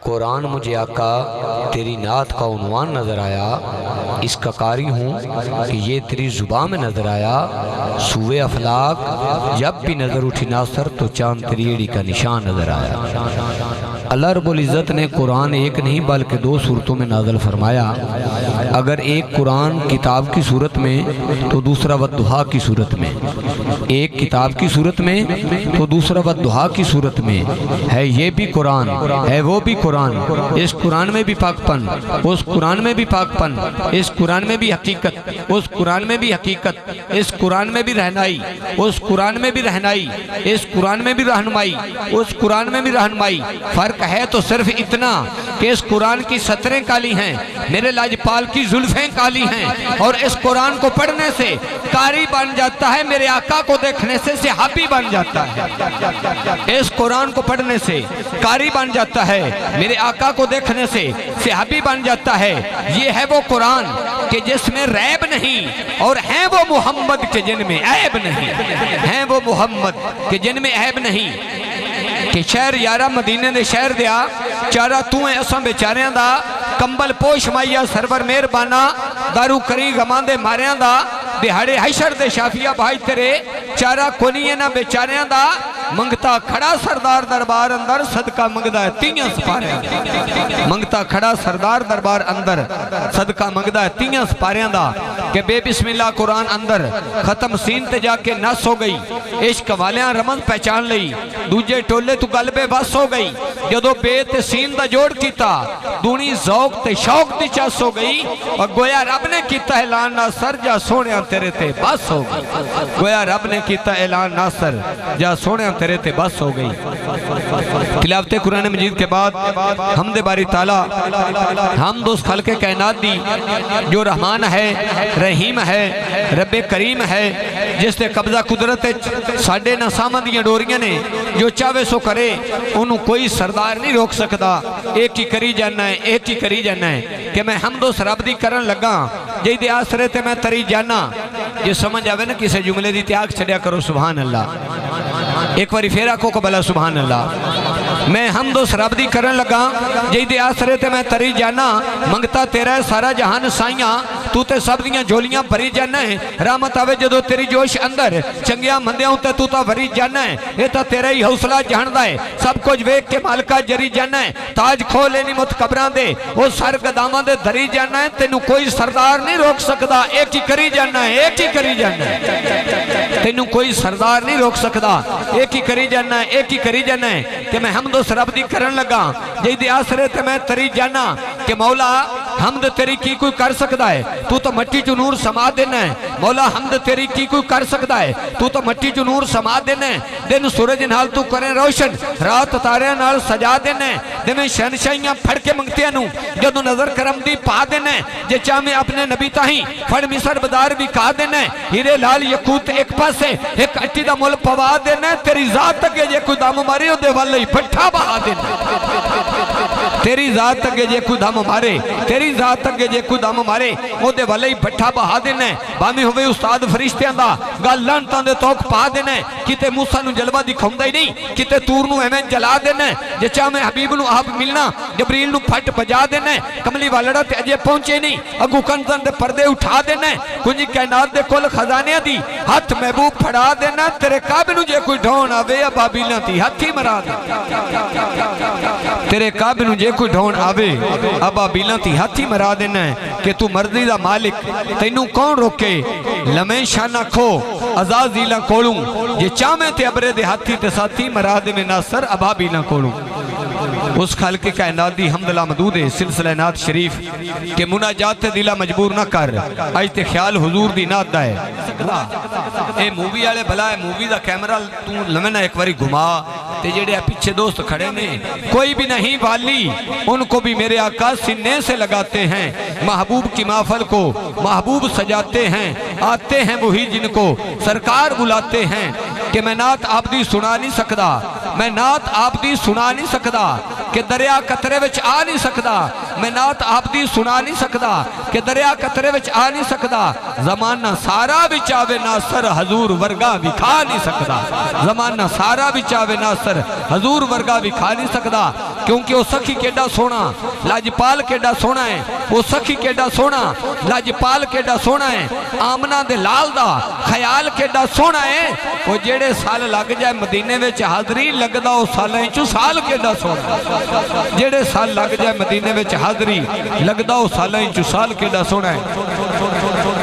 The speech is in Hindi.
कुरान मुझे आका तेरी नात का उन्वान नज़र आया, इसका कारी हूँ कि ये तेरी ज़ुबान में नज़र आया। सूए अफलाक जब भी नज़र उठी नासर तो चांद तेरी एड़ी का निशान नज़र आया। अल्लाह रब्बुल इज़्ज़त ने कुरान एक नहीं बल्कि दो सूरतों में नाज़िल फरमाया। अगर एक कुरान किताब की सूरत में तो दूसरा वद्दुहा की सूरत में, एक किताब की सूरत में तो दूसरा वद्दुहा की सूरत में है। ये भी कुरान है, वो भी कुरान। इस कुरान में भी पाकपन, उस कुरान में भी पाकपन, इस कुरान में भी हकीकत, उस कुरान में भी हकीकत, इस कुरान में भी रहनाई, उस कुरान में भी रहनाई, इस कुरान में भी रहनुमाई, उस कुरान में भी रहनुमाई। फर्क है तो सिर्फ इतना कि इस कुरान की सतरें काली हैं, मेरे लाजपाल की जुल्फें काली हैं। और इस कुरान को पढ़ने से कारी बन जाता है, मेरे आका को देखने से सहाबी बन जाता है। इस कुरान को पढ़ने से कारी बन जाता है, मेरे आका को देखने से सहाबी बन जाता है। ये है वो कुरान कि जिसमें रैब नहीं, और हैं वो मोहम्मद के जिनमें ऐब नहीं, हैं वो मोहम्मद के जिनमें ऐब नहीं। कि शहर यारा मदीने दे शहर दिया चारा तू है असां बेचारियां दा, कंबल पोश माइया सरवर मेहरबाना, दारू करी गमां दे मारियां दा, दिहाड़े हशर दे शाफिया भाई तेरे चारा कोनी ना बेचारियां दा। मंगता खड़ा सरदार दरबार अंदर सदका मंगदा है तीयां सपारियां, मंगता खड़ा सरदार दरबार अंदर सदका मंगदा है तीयां सपारियां दा। कि बेबिस्मिल्लाह कुरान अंदर खत्म सीन ते जाके नस हो गई, इश्क वालियां रमन पहचान लई, दूजे टोले तू गल बेबस हो गई। जदों बे ते सीन दा जोड़ कीता दूनी ज़ौक ते शौक दी चस हो गई। और गोया रब ने कीता ऐलान नासर जा सोहणिया तेरे ते बस हो गई। गोया रब ने कीता ऐलान नासर जा सोहणिया तेरे ते बस हो गई। तिलावत कुरान मजीद के बाद हमदे बारी ताला हम दोस्त खल्के कायनात दी जो रहमान है, रहीम है, रब्बे करीम है, जिसने कब्जा कुदरत साढ़े नसावां दियां डोरियां ने, जो चाहे सो करे, उन्होंने कोई सरदार नहीं रोक सकता। एक ही करी जाना है, एक ही करी जाना है कि मैं हमदोस रब दी करन लगा, जिहदे आसरे ते मैं तरी जाना। जे समझ आवे ना किसी जुमले दी त्याग छड़िया करो सुभान अल्लाह। एक बारी फेर आखो कबला सुभान अल्लाह। मैं हमदोस रब दी करन लगा, जिहदे आसरे ते मैं तरी जाना। मंगता तेरा है सारा जहान साइया, तू ते सब दियां झोलियां भरी जाना है। रहमत आवे जदों तेरी जोश अंदर, चंगिया मंदियां उत्ते तू तां भरी जाना है। ये तां तेरा ही हौसला जानदा है, सब कुछ वेख के मालका जरी जाना है। ताज खोले नी मुत कबरां दे, ओ सर गदामां दे धरी जाना है। तेनू कोई सरदार नहीं रोक सकदा, एक ही करी जाना है, एक ही करी जाना है। तेनू कोई सरदार नहीं रोक सकदा, एक ही करी जाना है, एक ही करी जाना है। कि मैं हमदोस रब दी करन लगा, जिहदे आसरे ते मैं तरी जाना। कि मौला हमद तेरी की कोई कर सकता है, तू तो मट्टी चू नूर समा देना है। मौला हमद तेरी की कोई कर सकता है, तू तो मट्टी चू नूर समा देना है। दिन सूरज नाल तू करे रोशन, रात तारियां नाल सजा देना है। जिवें शहनशाहियां फड़ के मंगतियां नू जदों नजर करम दी पा देना है। जे चाहे अपने नबी ताही फड़ मिसर बाजार भी खा देना है। हीरे लाल यकूत एक पासे, एक अट्टी दा मुल पवा देना है। तेरी जात अगे जे कोई दम मारे ओदे वल ही भट्ठा बहा देना। तेरी जात अगे जे कोई दम मारे, तेरी जात अगे जे कोई दम मारे, ओदे वाले ही भट्ठा बहा देना है। भावें होवे उस्ताद फरिश्तियां दा, गल लानतां दे तोक पा देना है। किते मूसा नू जलवा दिखाउंदा ही नहीं, किते तूर नू एवें जला देना है। जे चाहे हबीब नू आप मिलना, जबरील नू फट बजा देना है। कमली वालड़ा ते अजे पहुंचे नहीं, अगू कंधन दे पर्दे उठा देना है। कुछ कायनात दे कुल खजानियां दी हथ महबूब फड़ा देना। तेरे काबे नू जे कोई ढोण आवे अबाबीलां दी हथी मरा दे। तेरे काबे नू जे कोई ढोण आवे अबाबीलां दी हाथी मरा देना है। कि तू मर्जी दा मालिक, तेनू कौन रोके। लमे शाना खो अज़ाज़ीला कोलू, जे चामे ते अबरे दे हाथी ते साथी मरा दे में नासर अबाबीला कोलू। उस खाल के कायनात दी हमदला मदूद है सिलसिला नात शरीफ के मुनाजात ते दिला मजबूर ना कर। अज ते ख्याल हुजूर दी नात दा है। ए मूवी वाले भला है, मूवी दा कैमरा तू लमे ना एक बारी घुमा, ते जेड़े पीछे दोस्त खड़े ने कोई भी नहीं वाली, उनको भी मेरे आका सीने से लगाते हैं। महबूब की महफल को महबूब सजाते हैं। आते हैं वही जिनको सरकार बुलाते हैं। कि मैं नात आप दी सुना नहीं सकता, मैं नात आप दी सुना नहीं सकता। कि दरिया कतरे विच आ नहीं सकता, मैं नात आप दी सुना नहीं सकता। कि दरिया कतरे विच आ नहीं सकता। जमाना सारा विच आवे नासर, हजूर वर्गा विखा नहीं सकता। जमाना सारा विच आवे नासर, हजूर वर्गा विखा नहीं सकता। क्योंकि वो सखी केड़ा सोना, लाजपाल केड़ा सोना है, वो सखी केड़ा सोना, लाजपाल केड़ा सोना है, आमना दे लाल दा ख्याल केड़ा सोना है। वो जेड़े साल लग जाए मदीने विच हाजरी लगदा उस सालां चों साल केड़ा सोना, जेड़े साल लग जाए मदीने विच हाजरी लगदा उस सालां चों साल केड़ा सोना है।